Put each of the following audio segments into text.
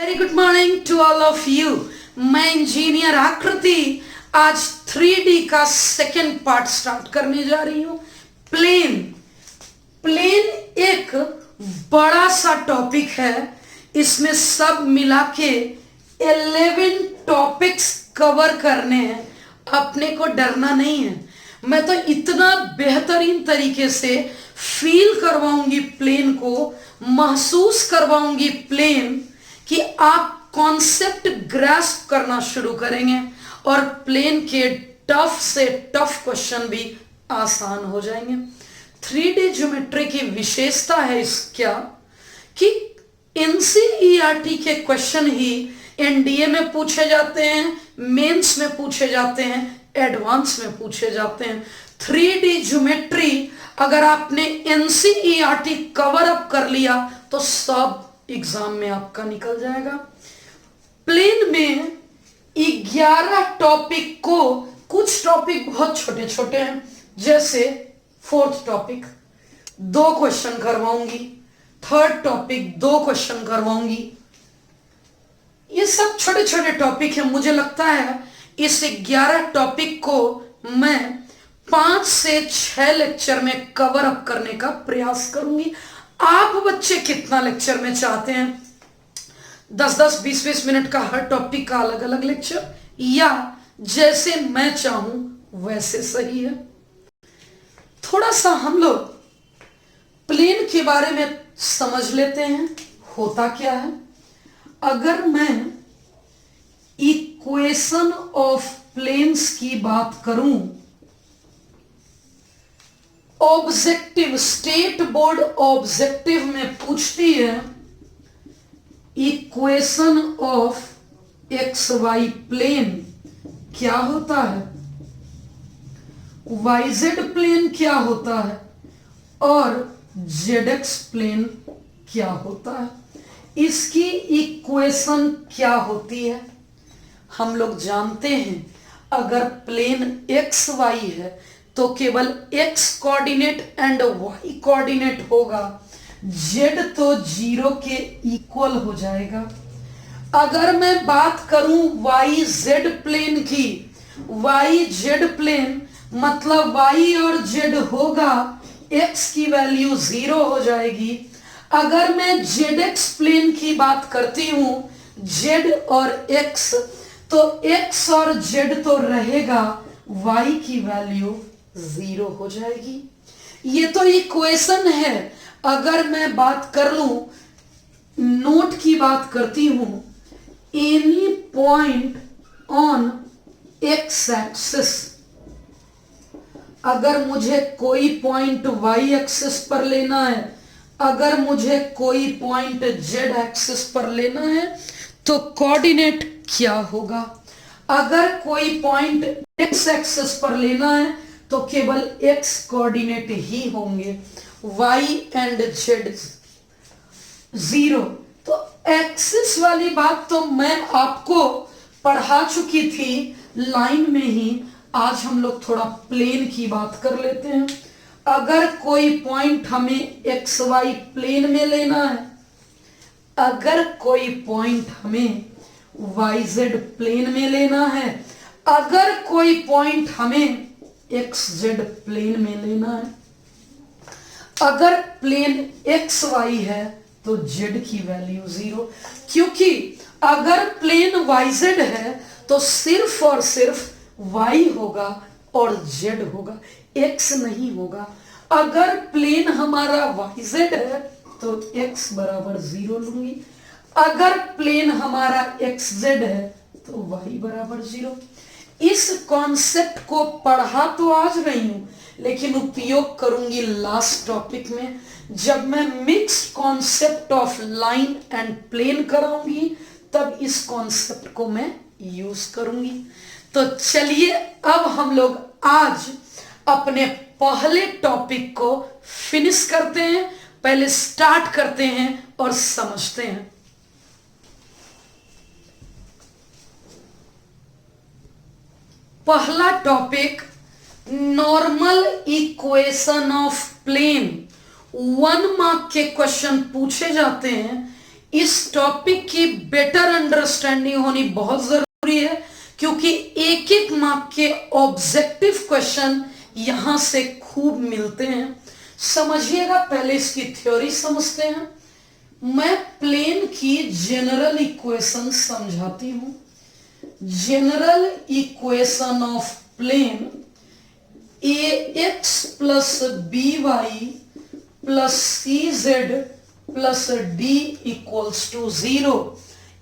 Very good morning to all of you. मैं engineer Aakriti आज 3D का सेकेंड पार्ट स्टार्ट करने जा रही हूं। प्लेन प्लेन एक बड़ा सा टॉपिक है। इसमें सब मिला के 11 टॉपिक्स कवर करने हैं। अपने को डरना नहीं है। मैं तो इतना बेहतरीन तरीके से फील करवाऊंगी प्लेन को, महसूस करवाऊंगी प्लेन कि आप कॉन्सेप्ट ग्रास्प करना शुरू करेंगे और प्लेन के टफ से टफ क्वेश्चन भी आसान हो जाएंगे। 3D ज्योमेट्री की विशेषता है इस क्या कि एनसीईआरटी के क्वेश्चन ही एनडीए में पूछे जाते हैं, मेंस में पूछे जाते हैं, एडवांस में पूछे जाते हैं। 3D ज्योमेट्री अगर आपने एनसीईआरटी कवर अप कर लिया तो सब एग्जाम में आपका निकल जाएगा। प्लेन में 11 टॉपिक को, कुछ टॉपिक बहुत छोटे छोटे हैं, जैसे फोर्थ टॉपिक 2 क्वेश्चन करवाऊंगी, थर्ड टॉपिक 2 क्वेश्चन करवाऊंगी। ये सब छोटे छोटे टॉपिक है। मुझे लगता है इस 11 टॉपिक को मैं 5 से 6 लेक्चर में कवर अप करने का प्रयास करूंगी। आप बच्चे कितना लेक्चर में चाहते हैं? 10-10, 20-20 मिनट का हर टॉपिक का अलग अलग लेक्चर, या जैसे मैं चाहूं वैसे सही है। थोड़ा सा हम लोग प्लेन के बारे में समझ लेते हैं। होता क्या है, अगर मैं इक्वेशन ऑफ प्लेन्स की बात करूं, ऑब्जेक्टिव, स्टेट बोर्ड ऑब्जेक्टिव में पूछती है equation of X Y plane क्या होता है, वाईजेड प्लेन क्या होता है और जेड एक्स प्लेन क्या होता है, इसकी इक्वेशन क्या होती है। हम लोग जानते हैं अगर प्लेन एक्स वाई है तो केवल x coordinate and y coordinate होगा, z तो 0 के इक्वल हो जाएगा। अगर मैं बात करूं yz प्लेन की, yz प्लेन मतलब y और z होगा, x की वैल्यू 0 हो जाएगी। अगर मैं zx प्लेन की बात करती हूं, z और x, तो x और z तो रहेगा, y की वैल्यू 0 हो जाएगी। ये तो इक्वेशन है। अगर मैं बात कर लूं, नोट की बात करती हूं, any point on x axis, अगर मुझे कोई पॉइंट वाई एक्सिस पर लेना है, अगर मुझे कोई पॉइंट जेड एक्सिस पर लेना है तो कोऑर्डिनेट क्या होगा। अगर कोई पॉइंट एक्स एक्सिस पर लेना है तो केवल x कोऑर्डिनेट ही होंगे, y एंड z 0। तो एक्सिस वाली बात तो मैं आपको पढ़ा चुकी थी लाइन में ही। आज हम लोग थोड़ा प्लेन की बात कर लेते हैं। अगर कोई पॉइंट हमें एक्स वाई प्लेन में लेना है, अगर कोई पॉइंट हमें वाई जेड प्लेन में लेना है, अगर कोई पॉइंट हमें एक्स जेड प्लेन में लेना है, अगर प्लेन एक्स वाई है तो जेड की वैल्यू 0, क्योंकि अगर प्लेन वाई जेड है तो सिर्फ और सिर्फ वाई होगा और जेड होगा, एक्स नहीं होगा। अगर प्लेन हमारा वाई जेड है तो एक्स बराबर 0 लूंगी, अगर प्लेन हमारा एक्स जेड है तो वाई बराबर 0। इस कॉन्सेप्ट को पढ़ा तो आज रही हूं, लेकिन उपयोग करूंगी लास्ट टॉपिक में, जब मैं mix concept of line and plane कराऊंगी, तब इस कॉन्सेप्ट को मैं यूज करूंगी। तो चलिए अब हम लोग आज अपने पहले टॉपिक को फिनिश करते हैं, पहले स्टार्ट करते हैं और समझते हैं। पहला topic, normal equation of plane. 1 mark के क्वेश्चन पूछे जाते हैं इस टॉपिक की बेटर अंडरस्टैंडिंग होनी बहुत जरूरी है, क्योंकि एक एक मार्क के ऑब्जेक्टिव क्वेश्चन यहां से खूब मिलते हैं। समझिएगा, पहले इसकी थ्योरी समझते हैं। मैं प्लेन की जनरल इक्वेशन समझाती हूं। General equation of plane ax plus by plus cz plus d equals to 0,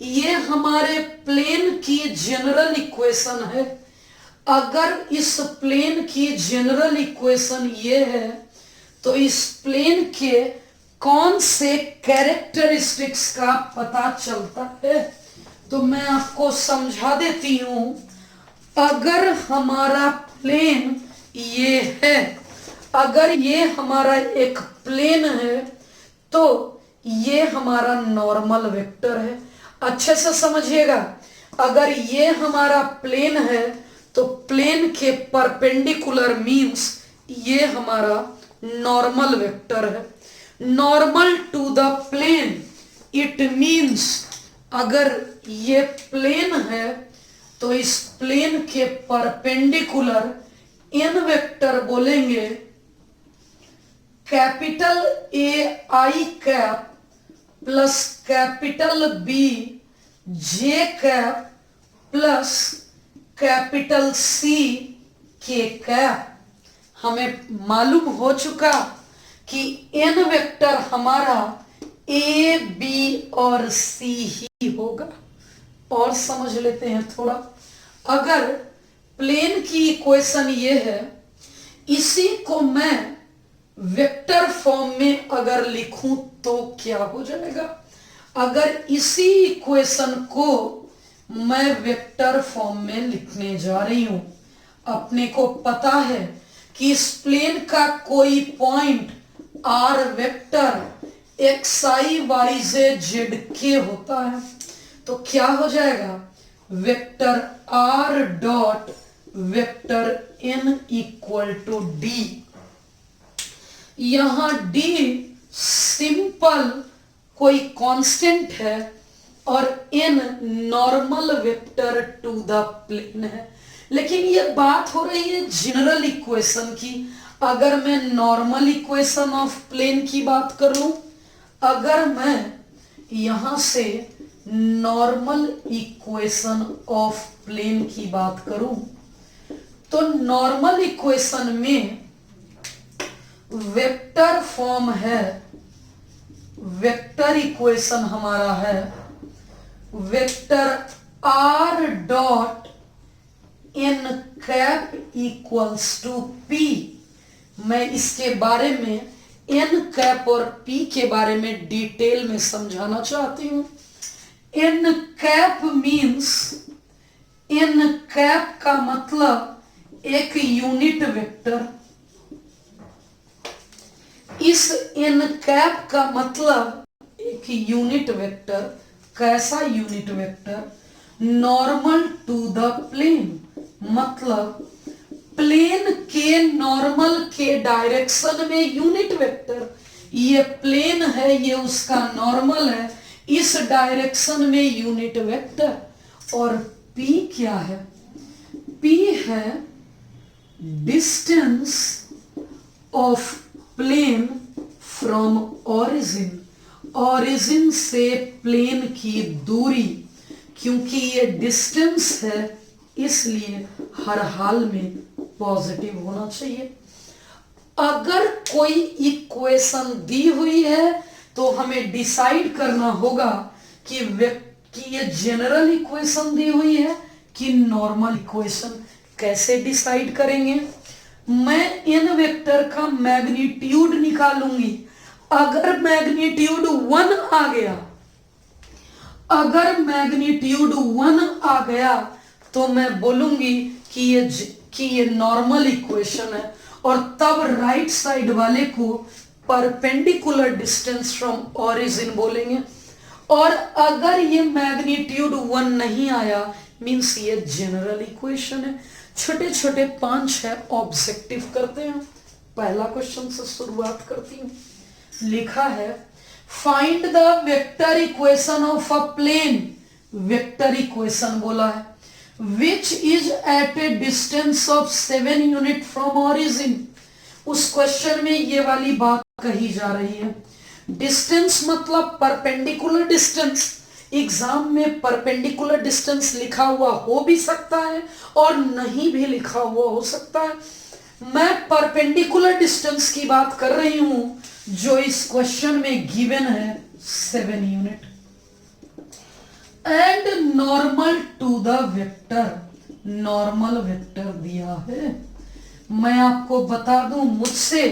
ये हमारे प्लेन की जनरल इक्वेशन है। अगर इस प्लेन की जनरल इक्वेशन ये है, तो इस प्लेन के कौन से कैरेक्टरिस्टिक्स का पता चलता है, तो मैं आपको समझा देती हूं। अगर हमारा प्लेन ये है, अगर ये हमारा एक प्लेन है, तो ये हमारा नॉर्मल वेक्टर है। अच्छे से समझिएगा, अगर ये हमारा प्लेन है तो प्लेन के परपेंडिकुलर मींस ये हमारा नॉर्मल वेक्टर है। Normal to the plane it means, अगर ये प्लेन है तो इस प्लेन के परपेंडिकुलर इन वेक्टर बोलेंगे capital A I cap plus capital B J cap plus capital C के कैप। हमें मालूम हो चुका कि एन वेक्टर हमारा ए बी और सी ही होगा। और समझ लेते हैं थोड़ा। अगर प्लेन की इक्वेशन ये है, इसी को मैं वेक्टर फॉर्म में अगर लिखूं तो क्या हो जाएगा? अगर इसी इक्वेशन को मैं वेक्टर फॉर्म में लिखने जा रही हूं, अपने को पता है कि इस प्लेन का कोई point R vector X I Y Z के होता है, तो क्या हो जाएगा? Vector R dot vector N equal to D. यहां डी सिंपल कोई कांस्टेंट है और N normal vector to the plane है। लेकिन ये बात हो रही है जनरल इक्वेशन की। अगर मैं नॉर्मल इक्वेशन ऑफ प्लेन की बात कर लूं, अगर मैं यहां से नॉर्मल इक्वेशन ऑफ प्लेन की बात करूं, तो नॉर्मल इक्वेशन में वेक्टर फॉर्म है, वेक्टर इक्वेशन हमारा है vector R dot N cap equals to P. मैं इसके बारे में एन कैप और पी के बारे में डिटेल में समझाना चाहती हूं। N cap means, N cap का मतलब एक यूनिट वेक्टर। इस एन कैप का मतलब एक यूनिट वेक्टर। कैसा unit vector? Normal to the plane, मतलब प्लेन के नॉर्मल के डायरेक्शन में यूनिट वेक्टर। ये प्लेन है, ये उसका नॉर्मल है, इस डायरेक्शन में यूनिट वेक्टर। और P क्या है? P है distance of plane from origin, origin से प्लेन की दूरी। क्योंकि ये डिस्टेंस है, इसलिए हर हाल में पॉजिटिव होना चाहिए। अगर कोई इक्वेशन दी हुई है तो हमें डिसाइड करना होगा कि ये जनरल इक्वेशन दी हुई है कि नॉर्मल इक्वेशन। कैसे डिसाइड करेंगे? मैं इन वेक्टर का मैग्नीट्यूड निकालूंगी। अगर मैग्नीट्यूड 1 आ गया, अगर मैग्नीट्यूड 1 आ गया तो मैं बोलूंगी कि ये नॉर्मल इक्वेशन है, और तब राइट साइड वाले को परपेंडिकुलर डिस्टेंस फ्रॉम ओरिजिन बोलेंगे। और अगर ये मैग्नीट्यूड 1 नहीं आया, मींस ये जनरल इक्वेशन है। छोटे छोटे 5-6 ऑब्जेक्टिव करते हैं। पहला क्वेश्चन से शुरुआत करती हूं। लिखा है find the vector equation of a plane, vector equation बोला है, which is at a distance of 7 unit from origin. उस क्वेश्चन में ये वाली बात कही जा रही है, डिस्टेंस मतलब परपेंडिकुलर डिस्टेंस। एग्जाम में परपेंडिकुलर डिस्टेंस लिखा हुआ हो भी सकता है और नहीं भी लिखा हुआ हो सकता है। मैं परपेंडिकुलर डिस्टेंस की बात कर रही हूं जो इस क्वेश्चन में गिवन है 7 unit. And normal to the vector, normal vector दिया है। मैं आपको बता दूं, मुझसे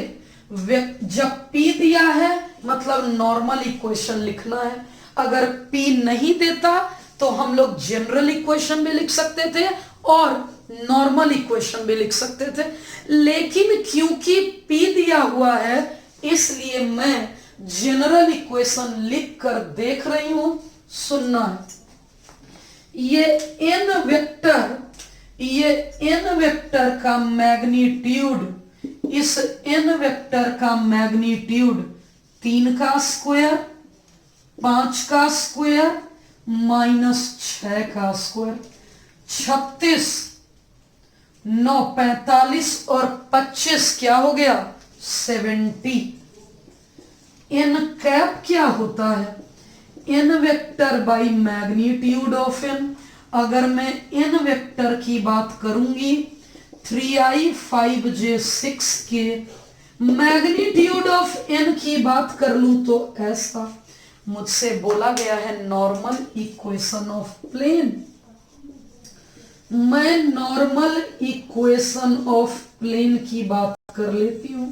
जब P दिया है मतलब नॉर्मल इक्वेशन लिखना है, अगर P नहीं देता तो हम लोग जनरल इक्वेशन भी लिख सकते थे और नॉर्मल इक्वेशन भी लिख सकते थे, लेकिन क्योंकि P दिया हुआ है इसलिए मैं जनरल इक्वेशन लिख कर देख रही हूं। सुनना है, ये n वेक्टर का मैग्नीट्यूड, इस n वेक्टर का मैग्नीट्यूड 3 का स्क्वायर, 5 का स्क्वायर माइनस 6 का स्क्वायर, 36, 9, 45 और 25 क्या हो गया 70। n कैप क्या होता है, n vector by magnitude of n। अगर मैं n वेक्टर की बात करूंगी 3i 5j 6k, magnitude of n की बात कर लूं तो ऐसा। मुझसे बोला गया है नॉर्मल इक्वेशन ऑफ प्लेन, मैं नॉर्मल इक्वेशन ऑफ प्लेन की बात कर लेती हूं।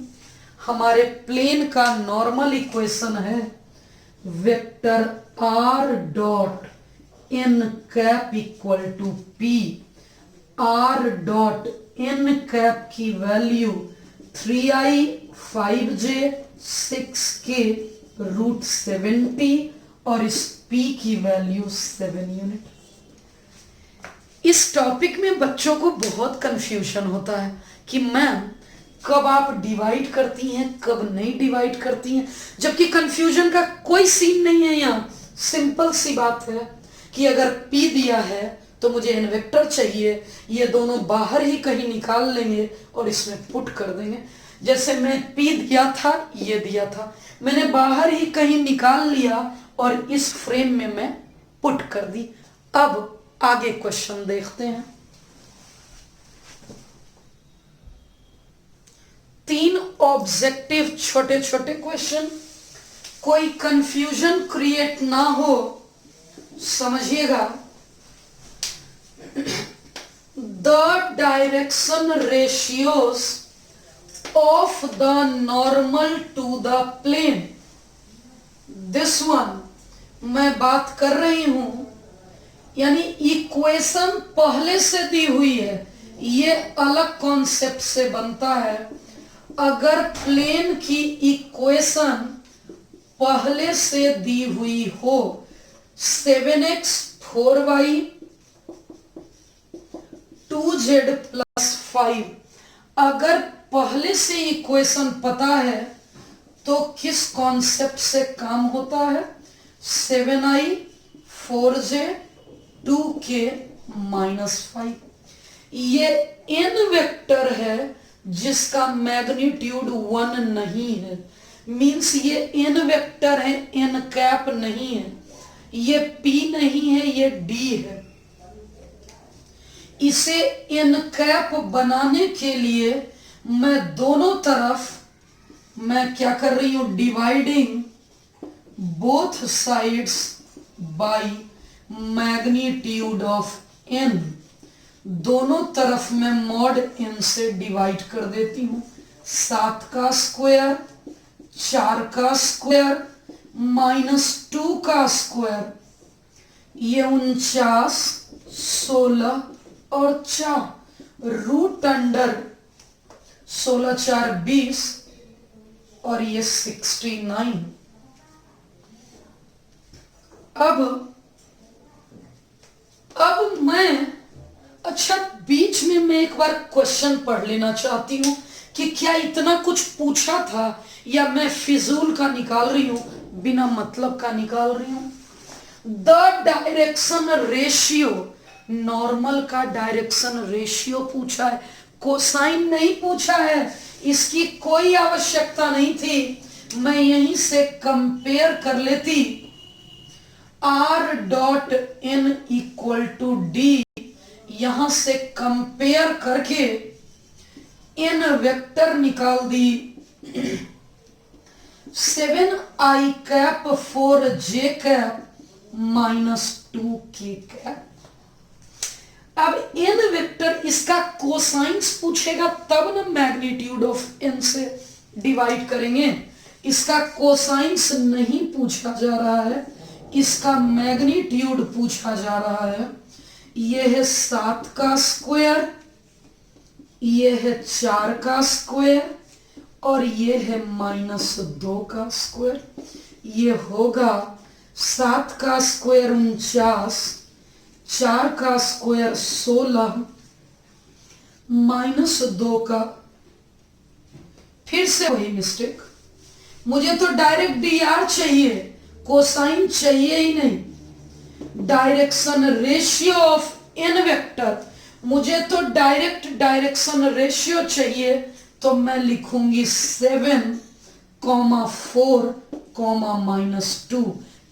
हमारे प्लेन का नॉर्मल इक्वेशन है vector r dot n cap equal to p। r dot n cap की value 3i 5j 6k root 70 और इस p की वैल्यू 7 यूनिट। इस टॉपिक में बच्चों को बहुत कंफ्यूजन होता है कि मैम कब आप डिवाइड करती हैं कब नहीं डिवाइड करती हैं, जबकि कंफ्यूजन का कोई सीन नहीं है। यहाँ सिंपल सी बात है कि अगर p दिया है तो मुझे n वेक्टर चाहिए, ये दोनों बाहर ही कहीं निकाल लेंगे और इसमें पुट कर देंगे। जैसे मैं p दिया था, ये दिया था, मैंने बाहर ही कहीं निकाल लिया और इस फ्रेम में मैं पुट कर दी। अब आगे क्वेश्चन देखते हैं। 3 ऑब्जेक्टिव छोटे छोटे क्वेश्चन, कोई कंफ्यूजन क्रिएट ना हो, समझिएगा। The direction ratios of the normal to the plane, this one मैं बात कर रही हूं, यानी इक्वेशन पहले से दी हुई है, ये अलग कॉन्सेप्ट से बनता है। अगर प्लेन की इक्वेशन पहले से दी हुई हो 7x 4y 2z प्लस 5, अगर पहले से इक्वेशन पता है तो किस कॉन्सेप्ट से काम होता है, 7i 4j 2k माइनस 5। ये n वेक्टर है जिसका मैग्नीट्यूड 1 नहीं है, मींस ये n वेक्टर है, n कैप नहीं है, ये p नहीं है, ये d है। इसे n कैप बनाने के लिए मैं दोनों तरफ मैं क्या कर रही हूं, dividing both sides by magnitude of n। दोनों तरफ मैं मॉड n से डिवाइड कर देती हूं। 7 का स्क्वायर, 4 का स्क्वायर माइनस 2 का स्क्वायर, ये 49, 16 और 4 रूट अंडर 16 4 20 और ये 69। अब मैं अच्छा बीच में मैं एक बार क्वेश्चन पढ़ लेना चाहती हूं कि क्या इतना कुछ पूछा था या मैं फिजूल का निकाल रही हूं। बिना मतलब का निकाल रही हूं। द डायरेक्शन रेशियो, नॉर्मल का डायरेक्शन रेशियो पूछा है, कोसाइन नहीं पूछा है, इसकी कोई आवश्यकता नहीं थी, मैं यहीं से कंपेयर कर लेती। R dot N equal to D, यहां से कंपेयर करके एन वेक्टर निकाल दी। 7i cap 4j cap -2k cap. अब एन वेक्टर, इसका कोसाइंस पूछेगा तब ना मैग्नीट्यूड ऑफ एन से डिवाइड करेंगे। इसका कोसाइंस नहीं पूछा जा रहा है, इसका मैग्नीट्यूड पूछा जा रहा है। यह है 7 का स्क्वायर, यह है 4 का स्क्वायर और यह है -2 का स्क्वायर। यह होगा 7 का स्क्वायर 49, 4 का स्क्वायर 16, -2 का, फिर से वही मिस्टेक। मुझे तो डायरेक्ट डी आर चाहिए, कोसाइन चाहिए ही नहीं। Direction ratio of N vector, मुझे तो डायरेक्ट डायरेक्शन रेशियो चाहिए, तो मैं लिखूंगी 7, 4, -2।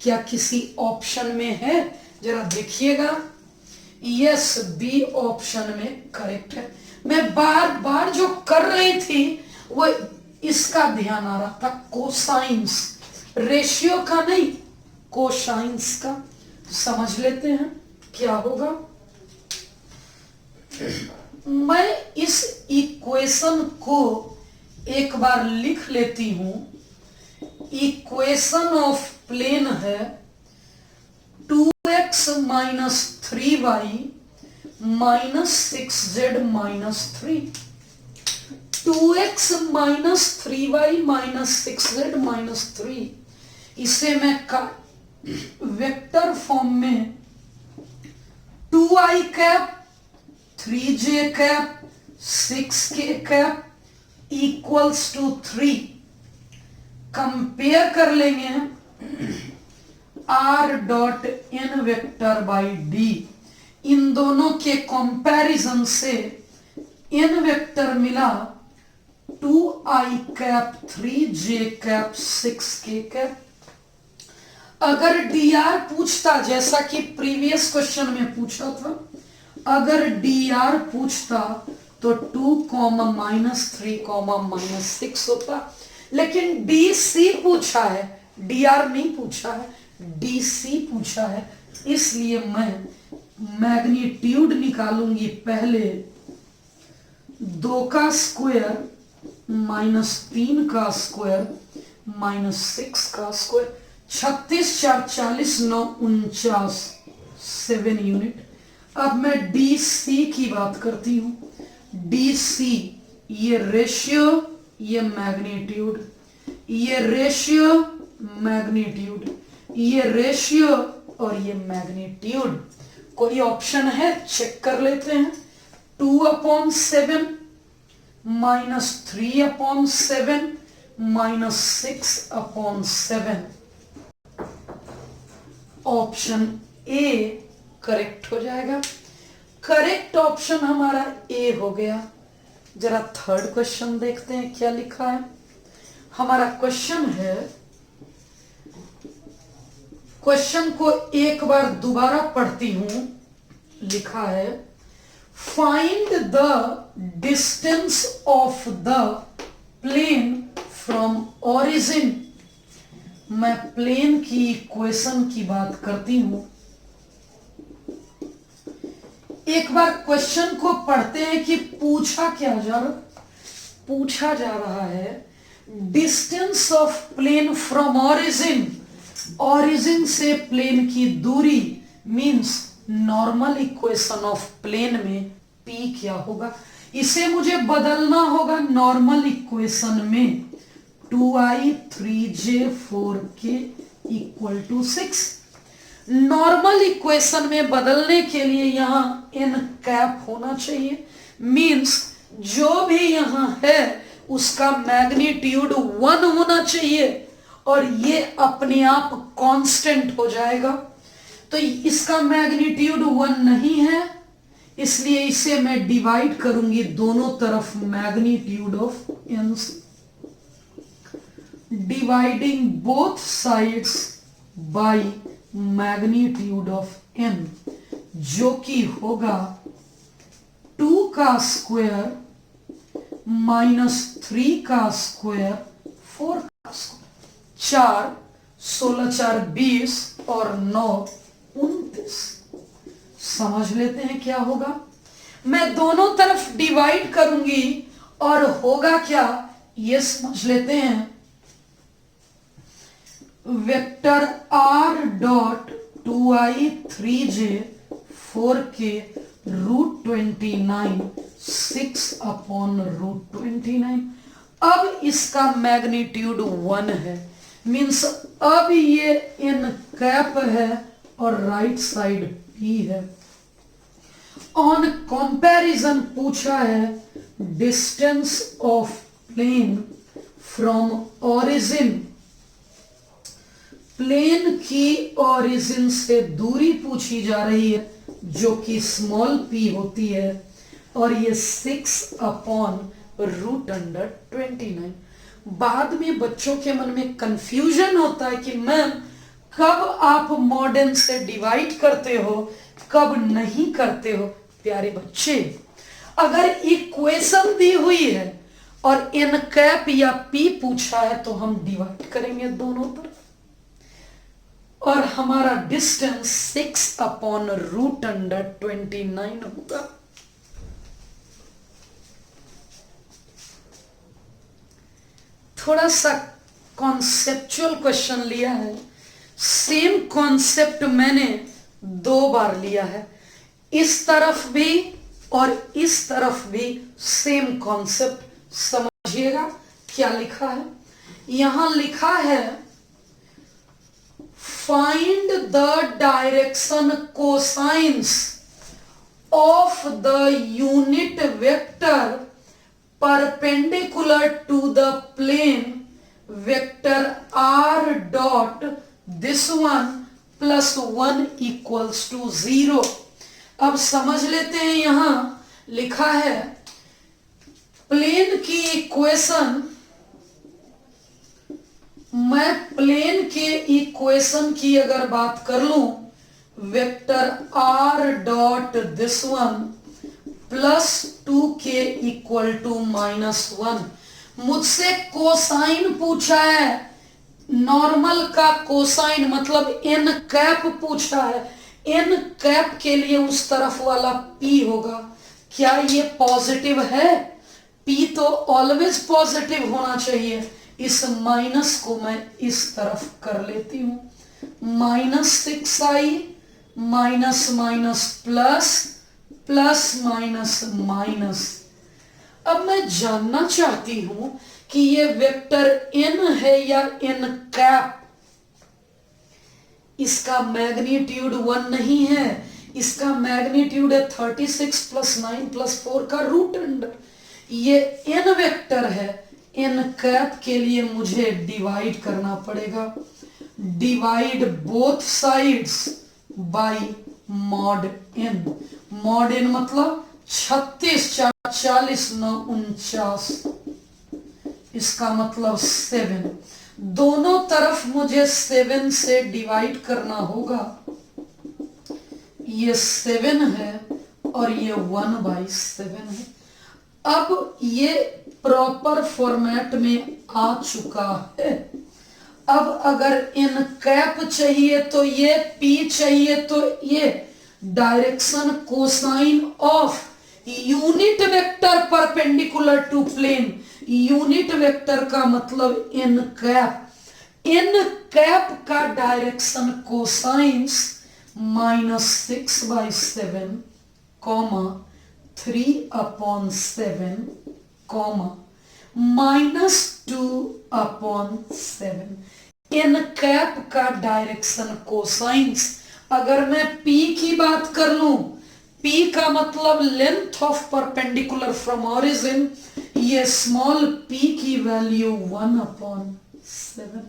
क्या किसी ऑप्शन में है? जरा देखिएगा। यस, बी ऑप्शन में करेक्ट है। मैं बार बार जो कर रही थी वो इसका ध्यान आ रहा था, कोसाइंस, रेशियो का नहीं, कोसाइंस का। समझ लेते हैं क्या होगा। मैं इस इक्वेशन को एक बार लिख लेती हूं। इक्वेशन ऑफ प्लेन है 2x - 3y -6z -3। 2x - 3y -6z -3, इसे मैं वेक्टर फॉर्म में 2i cap 3j cap 6k cap equals to 3 compare कर लेंगे। r dot N vector by D, इन दोनों के कंपैरिजन से एन वेक्टर मिला 2i cap 3j cap 6k cap. अगर dr पूछता, जैसा कि प्रीवियस क्वेश्चन में पूछा था, अगर dr पूछता तो 2, -3, -6 होता, लेकिन dc पूछा है, dr नहीं पूछा है, dc पूछा है। इसलिए मैं मैग्नीट्यूड निकालूंगी। पहले 2 का स्क्वायर -3 का स्क्वायर -6 का स्क्वायर, 36 4 40 9 49, 7 यूनिट। अब मैं डीसी की बात करती हूं। डीसी, ये रेशियो, ये मैग्नीट्यूड, ये रेशियो मैग्नीट्यूड, ये रेशियो और ये मैग्नीट्यूड। कोई ऑप्शन है? चेक कर लेते हैं। 2/7 -3/7 -6/7, ऑप्शन ए करेक्ट हो जाएगा। करेक्ट ऑप्शन हमारा ए हो गया। जरा थर्ड क्वेश्चन देखते हैं क्या लिखा है। हमारा क्वेश्चन है, क्वेश्चन को एक बार दोबारा पढ़ती हूं। लिखा है, find the distance of the plane from origin. मैं प्लेन की इक्वेशन की बात करती हूं। एक बार क्वेश्चन को पढ़ते हैं कि पूछा क्या जा रहा। पूछा जा रहा है distance of plane from origin. Origin से प्लेन की दूरी means normal equation of plane में p क्या होगा। इसे मुझे बदलना होगा नॉर्मल इक्वेशन में 2i 3j 4k equal to 6। Normal equation में बदलने के लिए यहां n कैप होना चाहिए, मींस जो भी यहां है उसका मैग्नीट्यूड 1 होना चाहिए और ये अपने आप कांस्टेंट हो जाएगा। तो इसका मैग्नीट्यूड 1 नहीं है, इसलिए इसे मैं डिवाइड करूंगी दोनों तरफ मैग्नीट्यूड ऑफ n से, dividing both sides by magnitude of n, जो कि होगा 2 का स्क्वायर माइनस 3 का स्क्वायर 4 का स्क्वायर, 4 16 4 20 और 9 29। समझ लेते हैं क्या होगा। मैं दोनों तरफ डिवाइड करूंगी और होगा क्या ये समझ लेते हैं। Vector r dot 2i 3j 4k √29 6 upon √29। अब इसका मैग्नीट्यूड 1 है, मीन्स अब ये इन कैप है और राइट साइड p है। ऑन कंपैरिजन पूछा है distance of plane from origin, plane की ओरिजिन से दूरी पूछी जा रही है जो कि स्मॉल p होती है, और ये 6 अपॉन √29। बाद में बच्चों के मन में कंफ्यूजन होता है कि मैम कब आप मॉडर्न से डिवाइड करते हो कब नहीं करते हो। प्यारे बच्चे, अगर इक्वेशन दी हुई है और n कैप या p पूछा है तो हम डिवाइड करेंगे दोनों तरफ, और हमारा डिस्टेंस 6 अपॉन √29 होगा। थोड़ा सा कॉन्सेप्चुअल क्वेश्चन लिया है, सेम कॉन्सेप्ट मैंने 2 बार लिया है, इस तरफ भी और इस तरफ भी सेम कॉन्सेप्ट। समझिएगा क्या लिखा है। यहां लिखा है find the direction cosines of the unit vector perpendicular to the plane vector r dot this one plus 1 equals to 0। अब समझ लेते हैं, यहां लिखा है प्लेन की इक्वेशन, मैं प्लेन के इक्वेशन की अगर बात कर लूं, vector r dot this one plus 2k equal to -1। मुझसे कोसाइन पूछा है, नॉर्मल का कोसाइन मतलब n कैप पूछा है, n कैप के लिए उस तरफ वाला p होगा। क्या ये पॉजिटिव है? p तो ऑलवेज पॉजिटिव होना चाहिए। इस माइनस को मैं इस तरफ कर लेती हूं, -6i minus minus plus plus minus minus. अब मैं जानना चाहती हूं कि ये वेक्टर n है या n कैप। इसका मैग्नीट्यूड 1 नहीं है, इसका मैग्नीट्यूड है 36 प्लस 9 प्लस 4 का रूट अंडर। ये n वेक्टर है, n कैप के लिए मुझे डिवाइड करना पड़ेगा। Divide both sides by mod n। Mod n मतलब 36 40 9 49, इसका मतलब 7। दोनों तरफ मुझे 7 से डिवाइड करना होगा। ये 7 है और ये 1/7 है। अब ये प्रॉपर फॉर्मेट में आ चुका है। अब अगर इन कैप चाहिए तो ये p चाहिए, तो ये direction cosine of unit vector perpendicular to plane. Unit vector का मतलब इन कैप। इन कैप का direction cosines -6/7 comma 3/7 comma -2/7। N cap का डायरेक्शन कोसाइंस, अगर मैं p की बात कर लूं, p का मतलब length of perpendicular from origin, ये स्मॉल p की वैल्यू 1/7।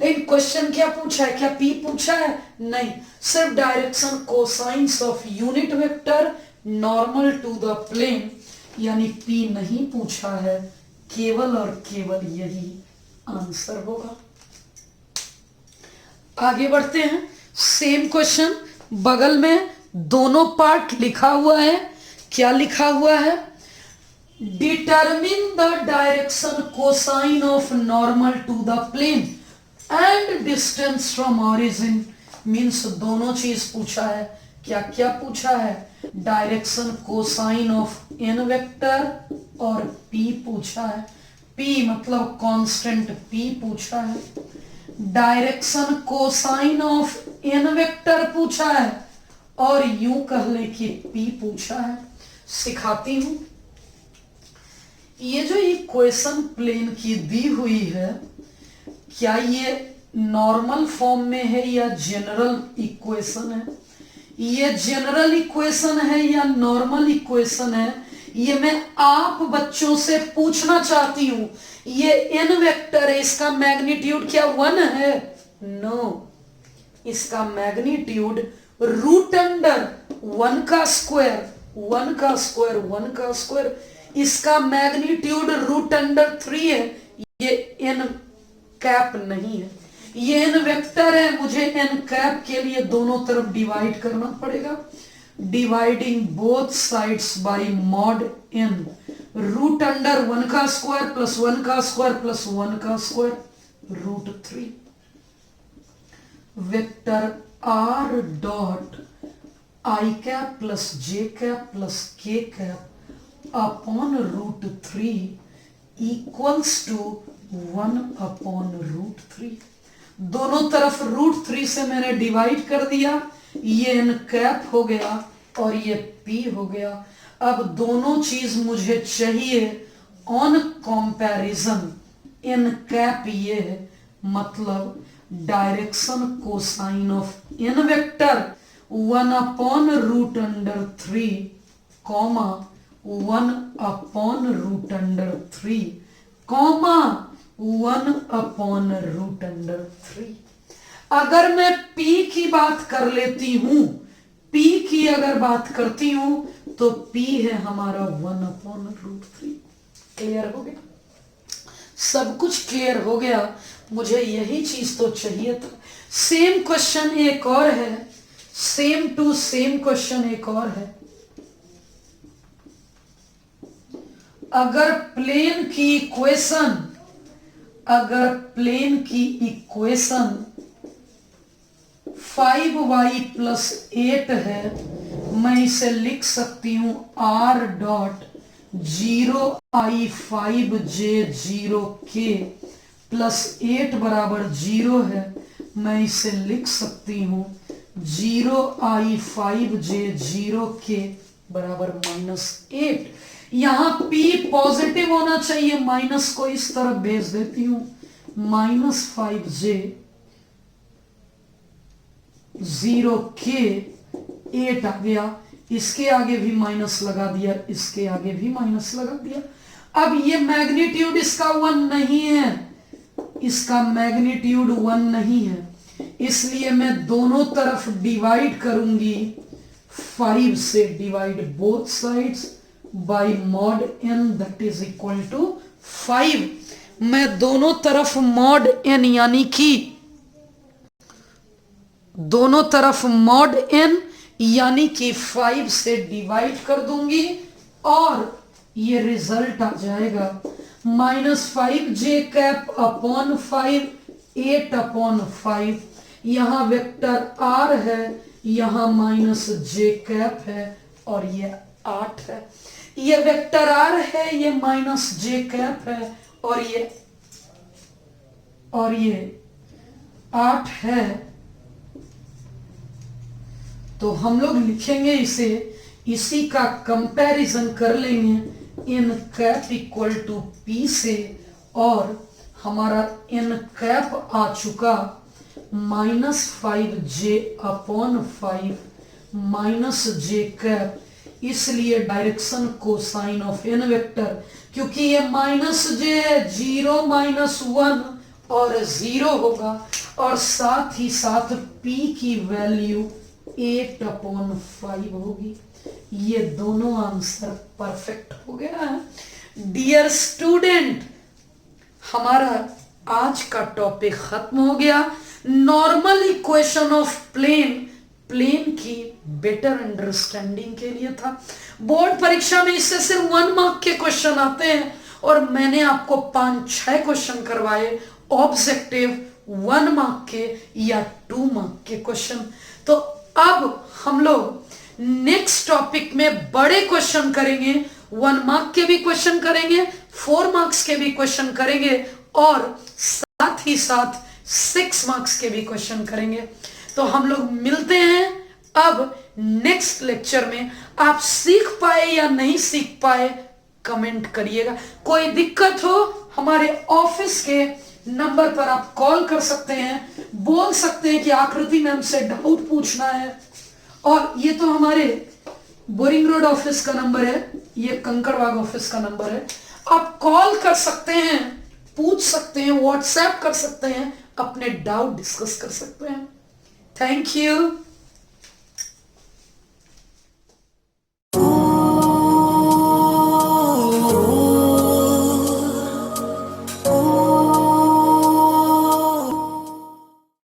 लेकिन क्वेश्चन क्या पूछा है? क्या पी पूछा है? नहीं, सिर्फ direction cosines of unit vector normal to the plane, यानी पी नहीं पूछा है, केवल और केवल यही आंसर होगा। आगे बढ़ते हैं। सेम क्वेश्चन, बगल में दोनों पार्ट लिखा हुआ है। क्या लिखा हुआ है? Determine the direction cosine of normal to the plane and distance from origin. Means दोनों चीज पूछा है। क्या क्या पूछा है? Direction cosine of N vector और पी पूछा है। पी मतलब कांस्टेंट पी पूछा है। Direction cosine of N vector पूछा है और यूं कह ले कि पी पूछा है। सिखाती हूं। ये जो इक्वेशन प्लेन की दी हुई है, क्या ये नॉर्मल फॉर्म में है या जनरल इक्वेशन है? ये जनरल इक्वेशन है या नॉर्मल इक्वेशन है? ये मैं आप बच्चों से पूछना चाहती हूं। ये एन वेक्टर है, इसका मैग्नीट्यूड क्या 1 है? नो, इसका मैग्नीट्यूड रूट अंडर 1 का स्क्वायर, 1 का स्क्वायर, 1 का स्क्वायर, इसका मैग्नीट्यूड रूट अंडर 3 है। ये एन कैप नहीं है, ये एन वेक्टर है। मुझे एन कैप के लिए दोनों तरफ डिवाइड करना पड़ेगा। Dividing both sides by mod N, root under 1 का स्क्वायर प्लस 1 का स्क्वायर प्लस 1 का square root 3। Vector R dot I cap plus J cap plus K cap upon root 3 equals to 1 upon root 3। दोनों तरफ root 3 से मैंने divide कर दिया। ये एन कैप हो गया और ये पी हो गया। अब दोनों चीज मुझे चाहिए ऑन कंपैरिजन। एन कैप ये है, मतलब direction cosine of N vector 1 upon root under 3 comma 1 upon root under 3 comma 1 upon root under 3। अगर मैं P की बात कर लेती हूं, P की अगर बात करती हूं तो P है हमारा 1 अपॉन रूट 3। क्लियर हो गया? सब कुछ क्लियर हो गया। मुझे यही चीज तो चाहिए था। सेम क्वेश्चन एक और है, सेम टू सेम क्वेश्चन एक और है। अगर प्लेन की इक्वेशन, अगर प्लेन की इक्वेशन 5y प्लस 8 है, मैं इसे लिख सकती हूं r डॉट 0i5j0k प्लस 8 बराबर 0 है। मैं इसे लिख सकती हूं 0i5j0k बराबर -8। यहां p पॉजिटिव होना चाहिए, माइनस को इस तरफ भेज देती हूं। -5j 0k 8 आ गया। इसके आगे भी माइनस लगा दिया, इसके आगे भी माइनस लगा दिया। अब ये मैग्नीट्यूड इसका 1 नहीं है, इसका मैग्नीट्यूड 1 नहीं है, इसलिए मैं दोनों तरफ डिवाइड करूंगी 5 से। Divide both sides by mod n that is equal to 5। मैं दोनों तरफ मॉड n यानी कि दोनों तरफ मॉड n यानी कि 5 से डिवाइड कर दूंगी और ये रिजल्ट आ जाएगा -5j कैप अपॉन 5 8 अपॉन 5। यहां वेक्टर r है, यहां -j कैप है और ये 8 है। ये वेक्टर r है, ये -j कैप है और ये 8 है। तो हम लोग लिखेंगे इसे, इसी का कंपैरिजन कर लेंगे n cap equal to p से, और हमारा n कैप आ चुका -5j अपॉन 5 -j कैप। इसलिए direction cosine of n vector, क्योंकि ये -j है, 0 -1 और 0 होगा, और साथ ही साथ p की वैल्यू 8/5 होगी। ये दोनों आंसर परफेक्ट हो गया है। डियर स्टूडेंट, हमारा आज का टॉपिक खत्म हो गया। नॉर्मल इक्वेशन ऑफ प्लेन की बेटर अंडरस्टैंडिंग के लिए था। बोर्ड परीक्षा में इससे सिर्फ 1 मार्क के क्वेश्चन आते हैं, और मैंने आपको 5-6 क्वेश्चन करवाए ऑब्जेक्टिव 1 मार्क के या 2 मार्क के क्वेश्चन। तो अब हम लोग नेक्स्ट टॉपिक में बड़े क्वेश्चन करेंगे, 1 मार्क के भी क्वेश्चन करेंगे, 4 मार्क्स के भी क्वेश्चन करेंगे, और साथ ही साथ 6 मार्क्स के भी क्वेश्चन करेंगे। तो हम लोग मिलते हैं अब नेक्स्ट लेक्चर में। आप सीख पाए या नहीं सीख पाए कमेंट करिएगा। कोई दिक्कत हो हमारे ऑफिस के नंबर पर आप कॉल कर सकते हैं, बोल सकते हैं कि आकृति मैम से डाउट पूछना है। और ये तो हमारे बोरिंग रोड ऑफिस का नंबर है, ये कंकड़बाग ऑफिस का नंबर है। आप कॉल कर सकते हैं, पूछ सकते हैं, व्हाट्सएप कर सकते हैं, अपने डाउट डिस्कस कर सकते हैं। Thank you.